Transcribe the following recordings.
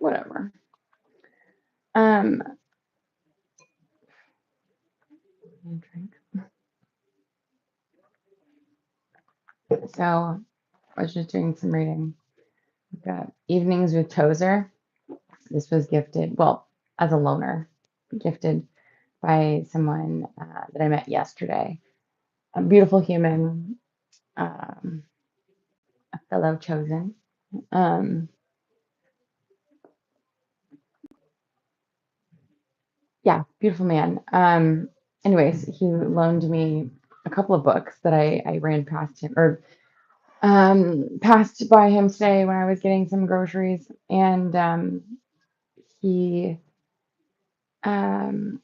whatever. Um, so I was just doing some reading. I've got Evenings with Tozer. This was gifted, well, as a loner, gifted by someone that I met yesterday. A beautiful human, um, a fellow chosen. Um, yeah, beautiful man. Anyways, he loaned me a couple of books that I ran past him or passed by him today when I was getting some groceries, and he um,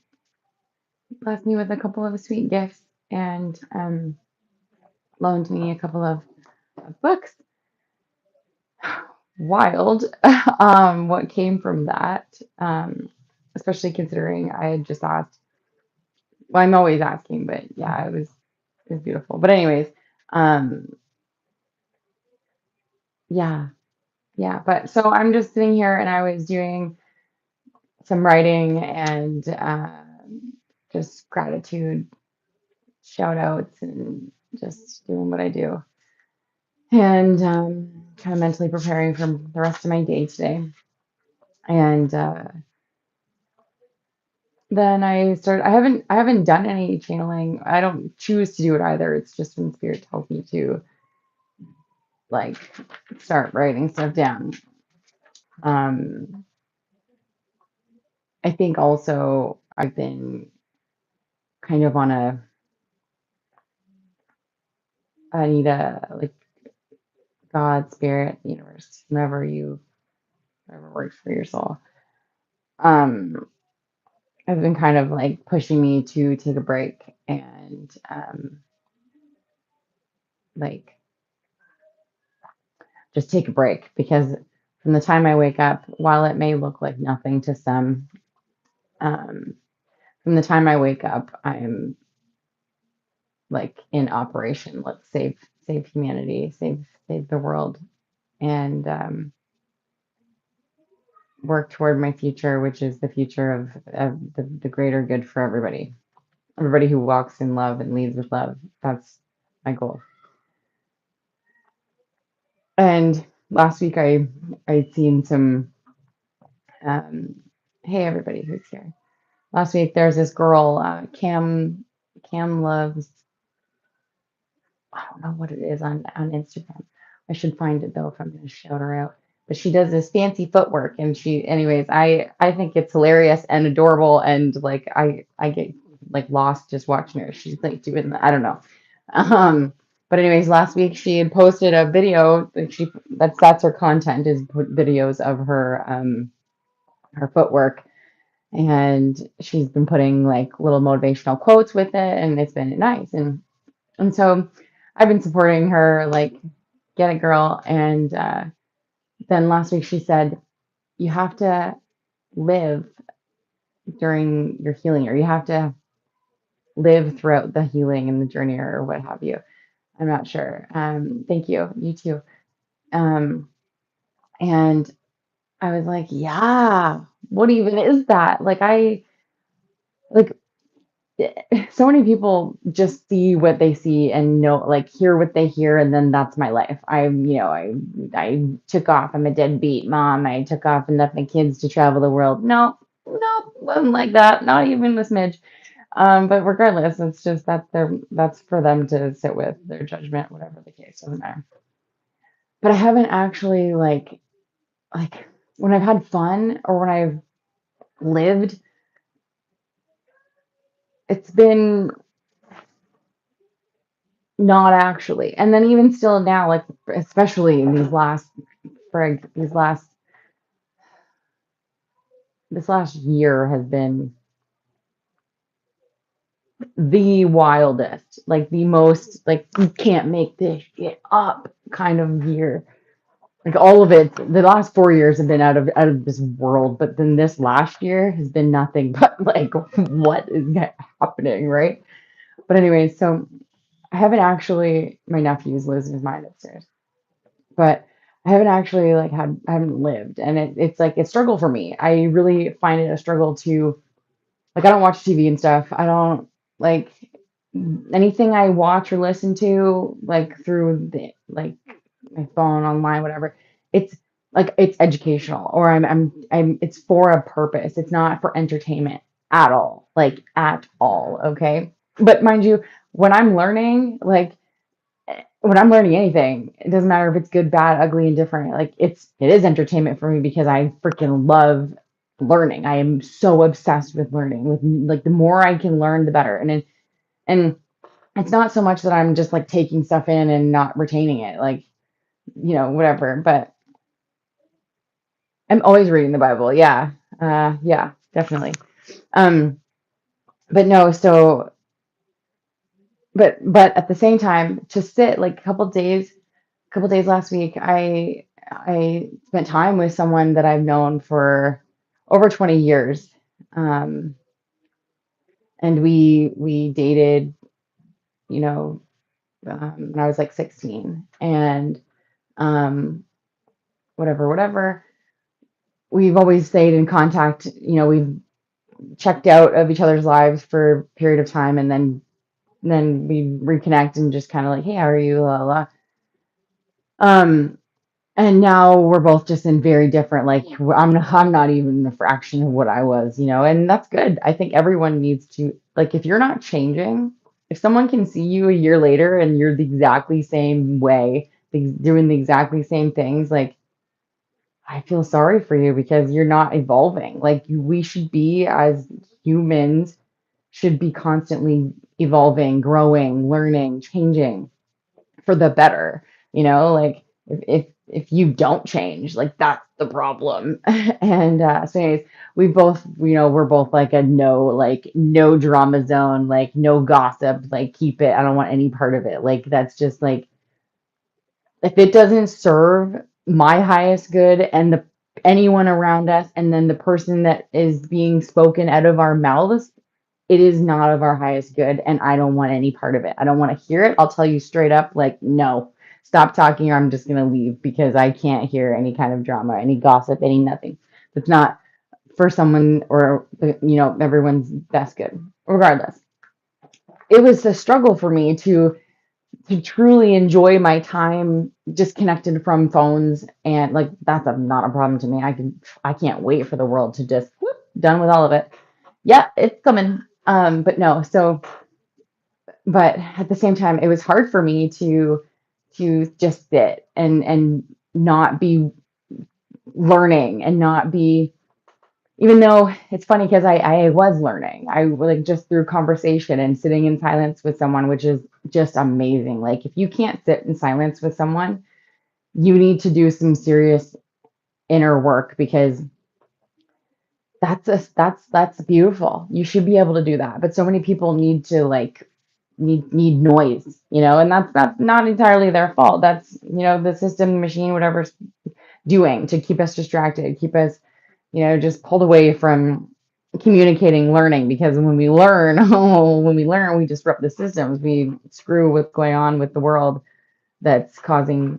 left me with a couple of sweet gifts and loaned me a couple of books. Wild, what came from that, especially considering I had just asked. Well, I'm always asking, but yeah, it was beautiful. But anyways, um, yeah, yeah. But so I'm just sitting here and I was doing some writing and just gratitude shout outs and just doing what I do and kind of mentally preparing for the rest of my day today. And then I haven't done any channeling. I don't choose to do it either. It's just when spirit tells me to like start writing stuff down. Um, I think also I've been kind of on I need a like God, spirit, universe, whoever works for your soul. Um, I've been kind of like pushing me to take a break and like just take a break because from the time I wake up, while it may look like nothing to some, um, from the time I wake up, I'm like in operation. Let's save humanity, save the world, and work toward my future, which is the future of the greater good for everybody. Everybody who walks in love and leads with love. That's my goal. And last week I'd seen some um, hey everybody who's here. Last week there's this girl, Cam loves, I don't know what it is on Instagram. I should find it though if I'm gonna shout her out. But she does this fancy footwork and anyways, I think it's hilarious and adorable and like I get like lost just watching her. She's like doing I don't know. Um, but anyways, last week she had posted a video that that's her content is put videos of her footwork, and she's been putting like little motivational quotes with it, and it's been nice. And so I've been supporting her, like, get it, girl. And then last week she said, you have to live during your healing, or you have to live throughout the healing and the journey, or what have you. I'm not sure. Thank you. You too. Um, and I was like, yeah, what even is that? Like, so many people just see what they see and know, like, hear what they hear, and then that's my life. I took off. I'm a deadbeat mom. I took off and left my kids to travel the world. No, no, wasn't like that. Not even a smidge. But regardless, it's just that's for them to sit with their judgment, whatever the case, doesn't matter. But I haven't actually like when I've had fun or when I've lived, it's been not actually. And then even still now, like especially in these last this last year has been the wildest, like the most like you can't make this shit up kind of year. Like all of it, the last 4 years have been out of this world, but then this last year has been nothing but like what is happening, right? But anyway, so I haven't actually. My nephew's losing his mind upstairs, but I haven't actually like I haven't lived, and it's like a struggle for me. I really find it a struggle to like I don't watch TV and stuff. I don't like anything I watch or listen to like through the like my phone, online, whatever. It's like it's educational or I'm it's for a purpose. It's not for entertainment at all. Like at all, okay? But mind you, when I'm learning, like when I'm learning anything, it doesn't matter if it's good, bad, ugly, indifferent. Like it is entertainment for me because I freaking love learning. I am so obsessed with learning. With like the more I can learn, the better. And it's not so much that I'm just like taking stuff in and not retaining it, like whatever. But I'm always reading the Bible. Yeah, yeah, definitely. Um, but no, so but at the same time, to sit like couple days last week, I spent time with someone that I've known for over 20 years. Um, and we dated, you know, when I was like 16 and um, whatever. We've always stayed in contact, we've checked out of each other's lives for a period of time and then we reconnect and just kind of like, hey, how are you? La, la, la. Um, And now we're both just in very different, like I'm not even a fraction of what I was, and that's good. I think everyone needs to like if you're not changing, if someone can see you a year later and you're the exactly same way, doing the exactly same things, like I feel sorry for you because you're not evolving. Like we should be as humans should be constantly evolving, growing, learning, changing for the better, like if you don't change, like that's the problem. And so anyways, we're both like a no, like no drama zone, like no gossip, like keep it, I don't want any part of it, like that's just like if it doesn't serve my highest good and the anyone around us and then the person that is being spoken out of our mouths, it is not of our highest good and I don't want any part of it. I don't want to hear it. I'll tell you straight up, like, no, stop talking or I'm just going to leave because I can't hear any kind of drama, any gossip, any nothing. It's not for someone or, everyone's best good. Regardless, it was a struggle for me to truly enjoy my time disconnected from phones and like that's not a problem to me. I can't wait for the world to just whoop, done with all of it. Yeah, it's coming. But no, but at the same time, it was hard for me to just sit and not be learning and not be even though it's funny because I was learning. I like just through conversation and sitting in silence with someone, which is just amazing. Like if you can't sit in silence with someone, you need to do some serious inner work because that's beautiful. You should be able to do that. But so many people need to like need noise, and that's not entirely their fault. That's the system, the machine, whatever's doing to keep us distracted, keep us, just pulled away from communicating, learning. Because when we learn, oh, when we learn, we disrupt the systems. We screw what's going on with the world that's causing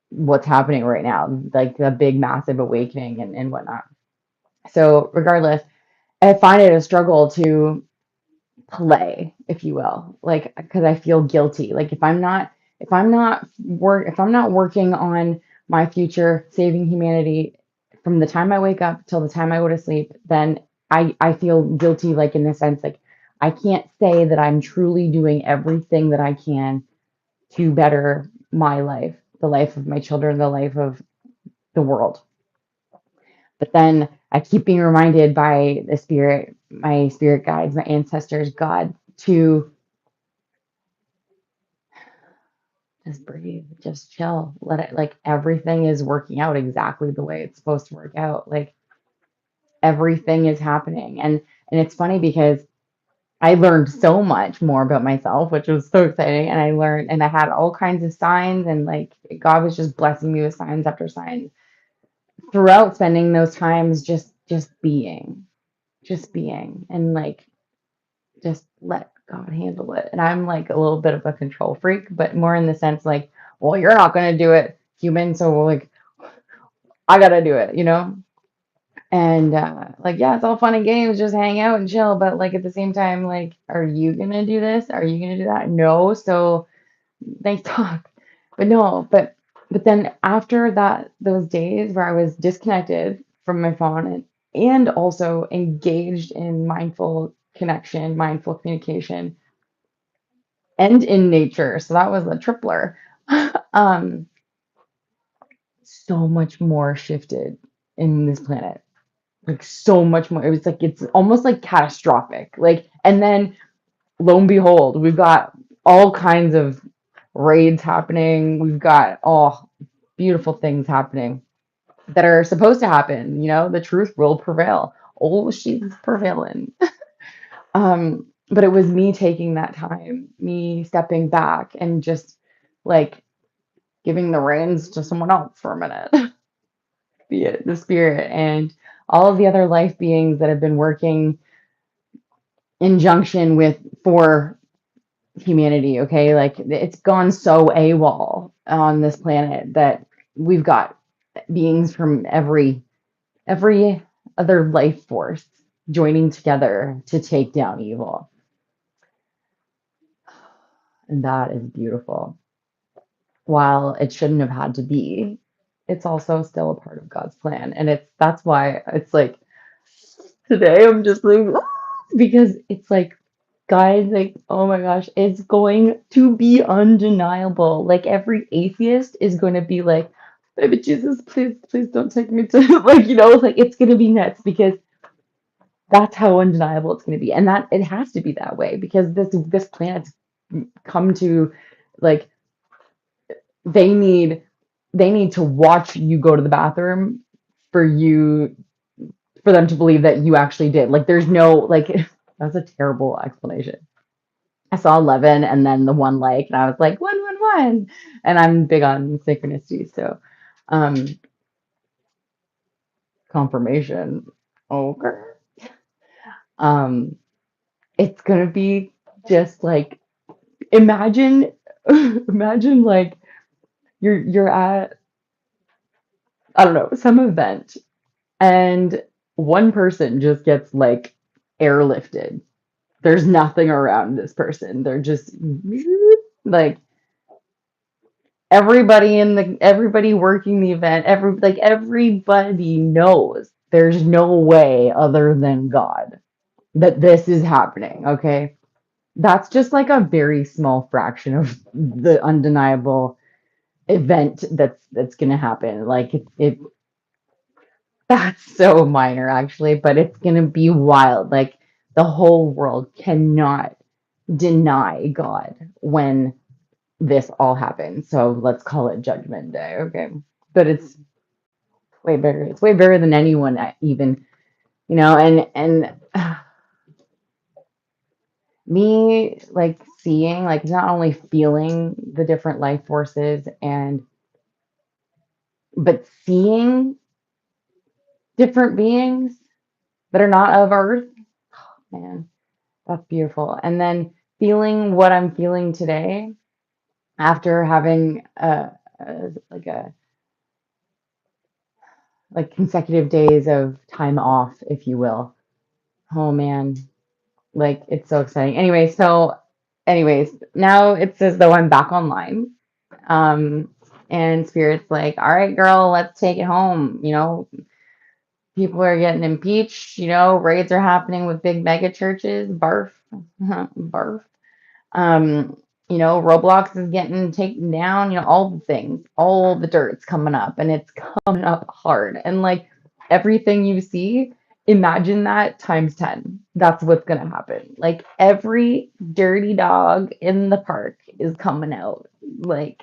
what's happening right now, like a big, massive awakening and whatnot. So regardless, I find it a struggle to play, if you will, like because I feel guilty. Like if I'm not working on my future, saving humanity from the time I wake up till the time I go to sleep, then I feel guilty. Like in the sense, like I can't say that I'm truly doing everything that I can to better my life, the life of my children, the life of the world. But then I keep being reminded by the spirit, my spirit guides, my ancestors, God, to just breathe, just chill, let it, like everything is working out exactly the way it's supposed to work out. Like everything is happening. And it's funny because I learned so much more about myself, which was so exciting. And I learned and I had all kinds of signs and like God was just blessing me with signs after signs throughout spending those times just being and like just let God handle it. And I'm like a little bit of a control freak, but more in the sense like, well, you're not going to do it, human. So like, I gotta do it, you know? And like, yeah, it's all fun and games, just hang out and chill. But like at the same time, like, are you gonna do this? Are you gonna do that? No. So thanks, talk. But no, but then after that, those days where I was disconnected from my phone and also engaged in mindful connection, mindful communication, and in nature. So that was a tripler. um, so much more shifted in this planet. Like so much more. It was like it's almost like catastrophic. Like, and then lo and behold, we've got all kinds of raids happening. We've got all beautiful things happening that are supposed to happen. You know, the truth will prevail. Oh, she's prevailing. But it was me taking that time, me stepping back and just like giving the reins to someone else for a minute, be it the spirit and all of the other life beings that have been working in junction with for humanity. Okay, like it's gone so AWOL on this planet that we've got beings from every other life force joining together to take down evil, and that is beautiful. While it shouldn't have had to be, it's also still a part of God's plan. And that's why it's like today I'm just like because it's like guys, like, oh my gosh, it's going to be undeniable. Like every atheist is going to be like, baby Jesus, please, please don't take me to like, like it's going to be nuts because that's how undeniable it's going to be. And that it has to be that way because this planet's come to like they need they need to watch you go to the bathroom for you for them to believe that you actually did. Like there's no like that's a terrible explanation. I saw 11 and then the one like and I was like 111 and I'm big on synchronicity so um confirmation. Okay. Um it's gonna be just like imagine imagine like you're at I don't know some event and one person just gets like airlifted. There's nothing around this person. They're just like everybody working the event, everybody knows there's no way other than God that this is happening, okay? That's just like a very small fraction of the undeniable event that's going to happen. Like it that's so minor actually, but it's going to be wild. Like the whole world cannot deny God when this all happens. So let's call it Judgment Day, okay? But it's way bigger. It's way bigger than anyone even, and me like seeing, like not only feeling the different life forces and but seeing different beings that are not of Earth, man, that's beautiful. And then feeling what I'm feeling today after having like a like consecutive days of time off, if you will. Oh man, like it's so exciting. Anyways, now it's as though I'm back online. Um, and Spirit's like, all right, girl, let's take it home. People are getting impeached, raids are happening with big mega churches, barf, barf. Um, Roblox is getting taken down, all the things, all the dirt's coming up and it's coming up hard. And like everything you see, imagine that times 10. That's what's gonna happen. Like every dirty dog in the park is coming out. Like,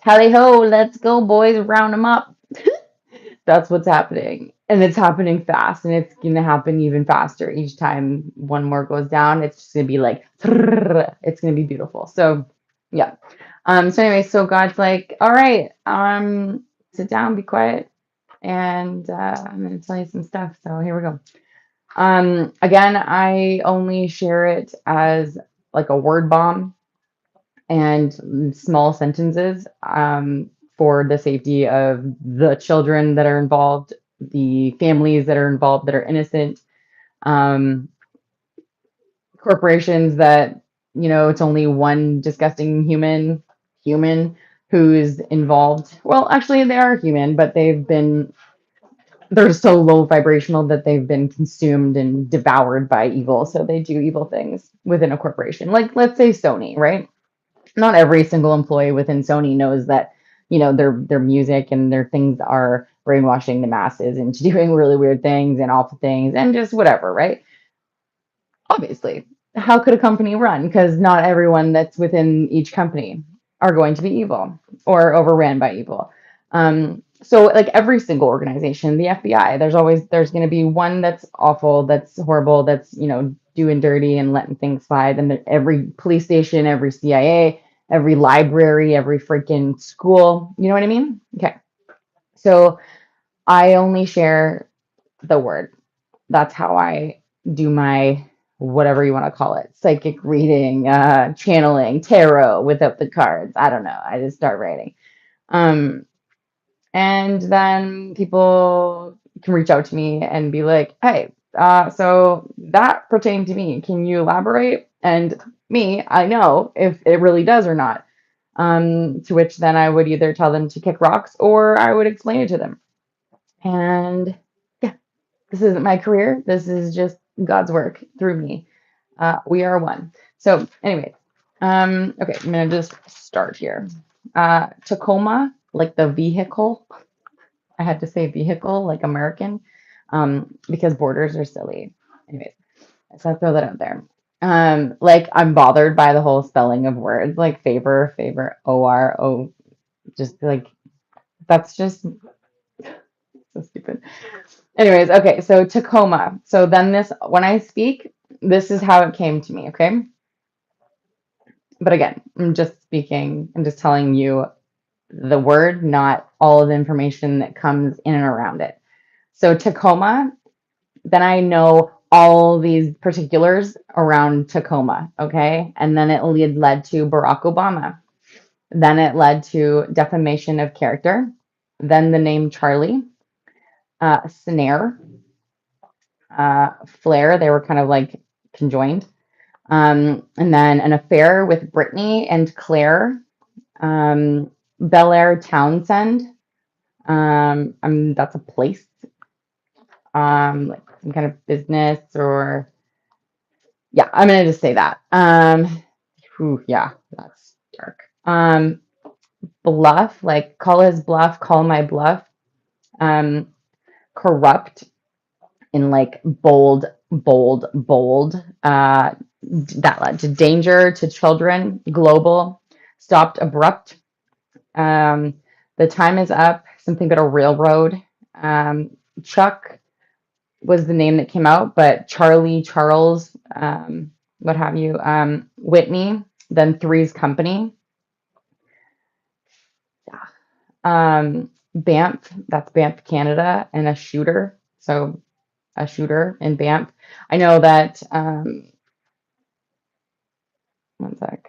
tally ho, let's go, boys, round them up. That's what's happening. And it's happening fast and it's going to happen even faster each time one more goes down. It's just going to be like, it's going to be beautiful. So, yeah. So anyway, so God's like, all right, sit down, be quiet. And I'm going to tell you some stuff. So here we go. Again, I only share it as like a word bomb and small sentences for the safety of the children that are involved, the families that are involved that are innocent, um, corporations that, it's only one disgusting human who's involved. Well, actually, they are human, but they're so low vibrational that they've been consumed and devoured by evil. So they do evil things within a corporation. Like, let's say Sony, right? Not every single employee within Sony knows that, their music and their things are brainwashing the masses into doing really weird things and awful things and just whatever, right? Obviously. How could a company run? Because not everyone that's within each company are going to be evil or overran by evil. So like every single organization, the FBI, there's going to be one that's awful, that's horrible, that's doing dirty and letting things slide. And every police station, every CIA, every library, every freaking school. You know what I mean? Okay. So I only share the word. That's how I do my whatever you want to call it, psychic reading, channeling, tarot without the cards. I don't know. I just start writing. Um, and then people can reach out to me and be like, hey, so that pertained to me. Can you elaborate? And me, I know if it really does or not. To which then I would either tell them to kick rocks or I would explain it to them. And yeah, this isn't my career. This is just God's work through me. We are one. So, anyways, okay, I'm gonna just start here. Tacoma, like the vehicle. I had to say vehicle, like American, because borders are silly. Anyways, so I throw that out there. Like I'm bothered by the whole spelling of words, like favor, O-R-O, just like that's just so stupid. Anyways, okay, so Tacoma. So then when I speak, this is how it came to me, okay? But again, I'm just telling you the word, not all of the information that comes in and around it. So Tacoma, then I know all these particulars around Tacoma, okay? And then it led to Barack Obama. Then it led to defamation of character. Then the name Charlie, snare, Flair. They were kind of like conjoined. And then an affair with Brittany and Claire, Bel Air Townsend. That's a place, like some kind of business or yeah. I'm gonna just say that. Yeah, that's dark. Bluff, like call his bluff, call my bluff. Um, corrupt in like bold. That led to danger to children, global, stopped abrupt. Um, the time is up, something but a railroad. Chuck was the name that came out, but Charlie, Charles, what have you, Whitney, then Three's Company. Banff, that's Banff, Canada, and a shooter. So a shooter in Banff. I know that, one sec.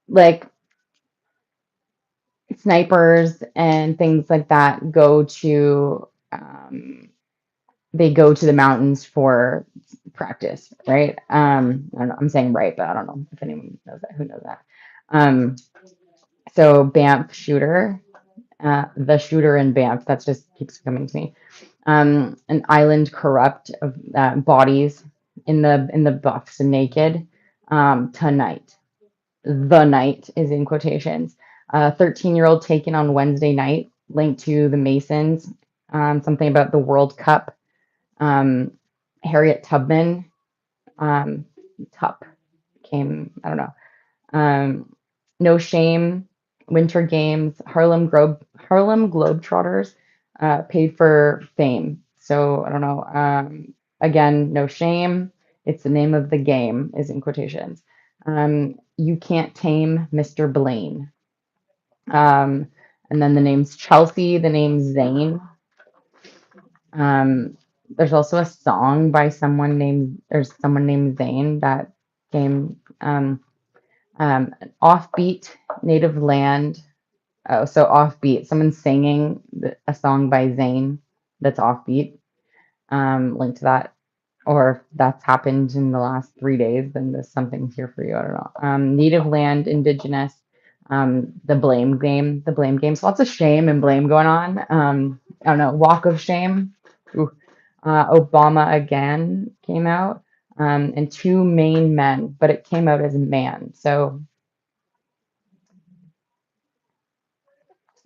Like snipers and things like that they go to the mountains for practice, right? I don't know, I'm saying right, but I don't know if anyone knows that. Who knows that? Um, so Banff shooter, the shooter in Banff. That just keeps coming to me. An island corrupt of bodies in the buffs and naked. Tonight, the night is in quotations. 13-year-old taken on Wednesday night, linked to the Masons. Something about the World Cup. Harriet Tubman, Tup I don't know. No Shame, Winter Games, Harlem Globetrotters, paid for fame. So I don't know. Again, No Shame. It's the name of the game, is in quotations. You Can't Tame Mr. Blaine. Um, and then the name's Chelsea, the name's Zane. There's also a song by someone named Zane that came. Offbeat, Native Land. Oh, so offbeat. Someone's singing a song by Zayn that's offbeat. Link to that. Or if that's happened in the last 3 days, then there's something here for you. I don't know. Native Land, Indigenous, the blame game, the blame game. So lots of shame and blame going on. I don't know. Walk of Shame. Ooh. Obama Again came out. And Two Main Men, but it came out as a man. So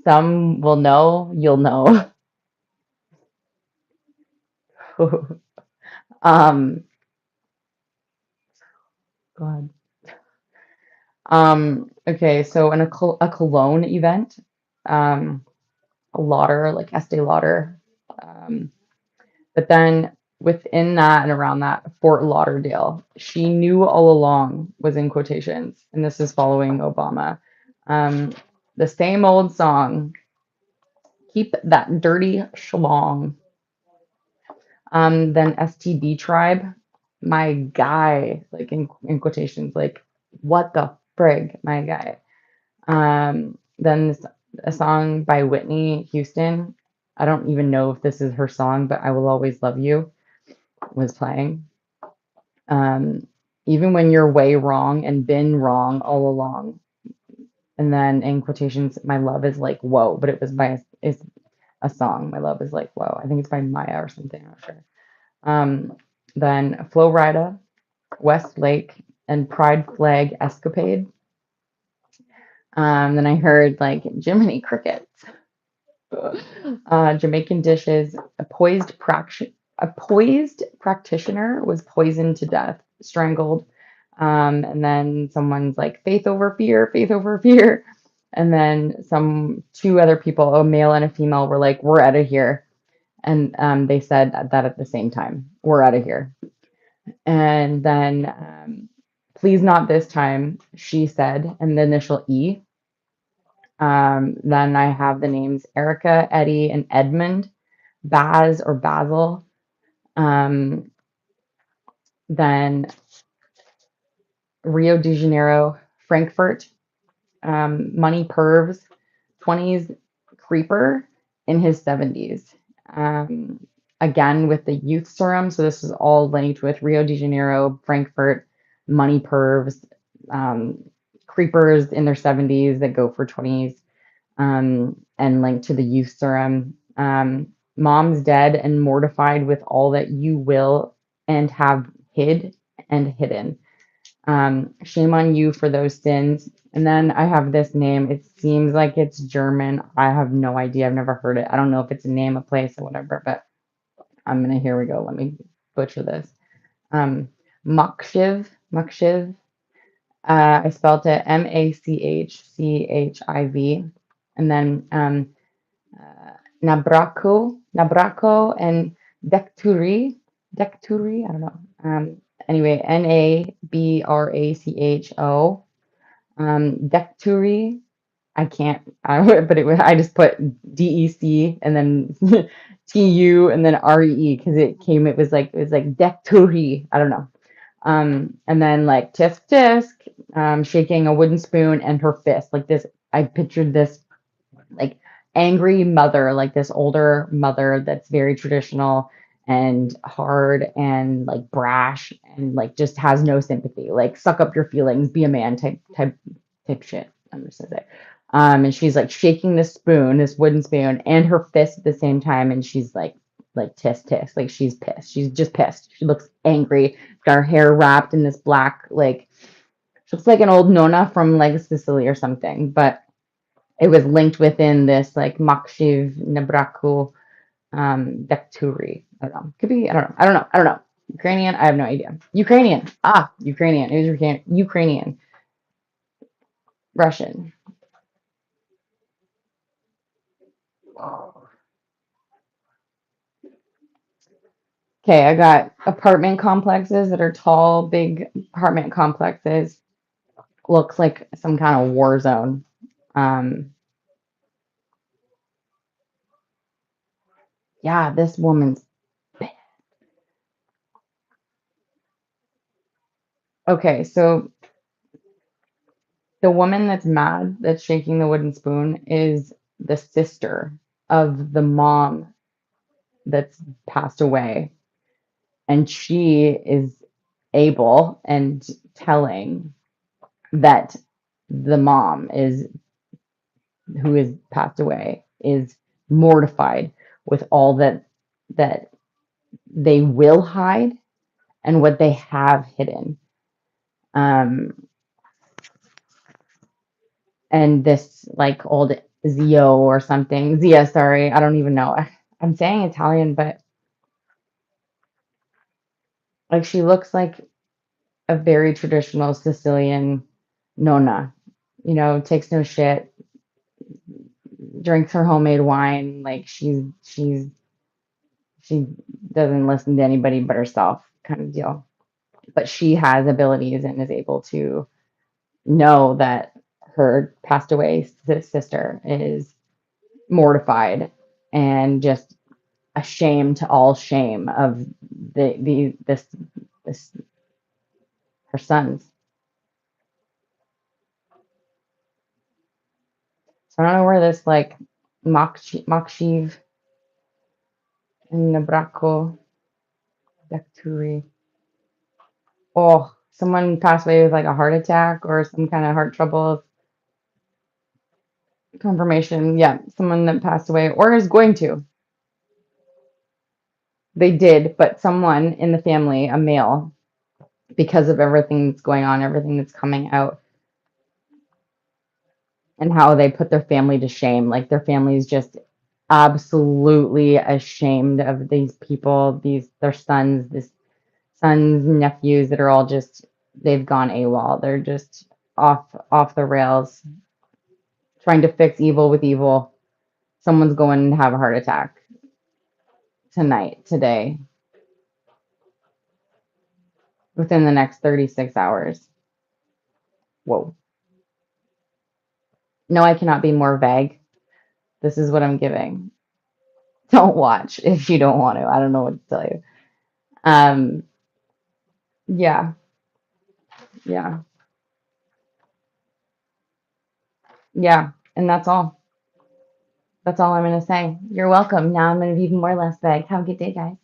some will know, you'll know. um, God. Okay, so in a Cologne event, um, a Lauder, like Estee Lauder. Um, but then within that and around that, Fort Lauderdale, she knew all along was in quotations, and this is following Obama. Um, the same old song, keep that dirty schlong. Then STD Tribe, my guy, like in quotations, like what the frig, my guy. Then a song by Whitney Houston. I don't even know if this is her song, but I Will Always Love You was playing. Um, Even when you're way wrong and been wrong all along. And then in quotations, my love is like whoa, but it was by is a song. My love is like whoa. I think it's by Maya or something. I'm not sure. Then Flo Rida, Westlake, and Pride Flag Escapade. Then I heard like Jiminy Crickets. Jamaican dishes. A poised practitioner was poisoned to death, strangled. And then someone's like faith over fear, faith over fear. And then two other people, a male and a female, were like, "We're out of here," and they said that at the same time, "We're out of here." And then, "Please not this time," she said, and the initial E. Then I have the names Erica, Eddie, and Edmund, Baz or Basil. Um, then Rio de Janeiro, Frankfurt, Money Pervs, 20s Creeper in his 70s. Again, with the youth serum. So this is all linked with Rio de Janeiro, Frankfurt, Money Pervs, Creepers in their 70s that go for 20s. And linked to the youth serum. Mom's dead and mortified with all that you will and have hid and hidden. Shame on you for those sins. And then I have this name. It seems like it's German. I have no idea. I've never heard it. I don't know if it's a name, a place, or whatever, but here we go. Let me butcher this. Um, Muckshiv. I spelled it Machchiv. And then Nabraco, and Dekturi, I don't know. Anyway, Nabracho, Dekturi. I can't, but I just put DEC and then TU and then REE because it was like Dekturi. I don't know. And then like tisk tisk, shaking a wooden spoon and her fist like this. I pictured this like angry mother, like this older mother that's very traditional and hard and like brash and like just has no sympathy, like suck up your feelings, be a man type shit. I'm just gonna say. And she's like shaking this spoon, this wooden spoon, and her fist at the same time, and she's like tisk tisk, like she's pissed. She's just pissed. She looks angry. Got her hair wrapped in this black, like she looks like an old nona from like Sicily or something, but it was linked within this like Makshiv Nabraku Dekturi. I don't know. Could be, I don't know. Ukrainian, I have no idea. Ukrainian. Ukrainian. It was Ukrainian. Russian. Okay, I got apartment complexes that are tall, big apartment complexes. Looks like some kind of war zone. Um, yeah, this woman's okay. So The woman that's mad, that's shaking the wooden spoon, is the sister of the mom that's passed away. And she is able and telling that the mom is who is passed away is mortified with all that they will hide and what they have hidden. Um, and this like old Zio or something, Zia, sorry, I don't even know. I'm saying Italian, but like she looks like a very traditional Sicilian nonna, takes no shit, drinks her homemade wine, like she doesn't listen to anybody but herself kind of deal. But she has abilities and is able to know that her passed away sister is mortified and just ashamed to all shame of this her sons. So I don't know where this like Makshiv and Nabrako Dakturi. Oh, someone passed away with like a heart attack or some kind of heart trouble. Confirmation. Yeah, someone that passed away or is going to. They did, but someone in the family, a male, because of everything that's going on, everything that's coming out, and how they put their family to shame. Like their family is just absolutely ashamed of these people, their sons, nephews that are all just they've gone AWOL. They're just off the rails, trying to fix evil with evil. Someone's going to have a heart attack today, within the next 36 hours. Whoa. No, I cannot be more vague. This is what I'm giving. Don't watch if you don't want to. I don't know what to tell you. Um, yeah, yeah, yeah. And that's all. That's all I'm going to say. You're welcome. Now I'm going to be even more less vague. Have a good day, guys.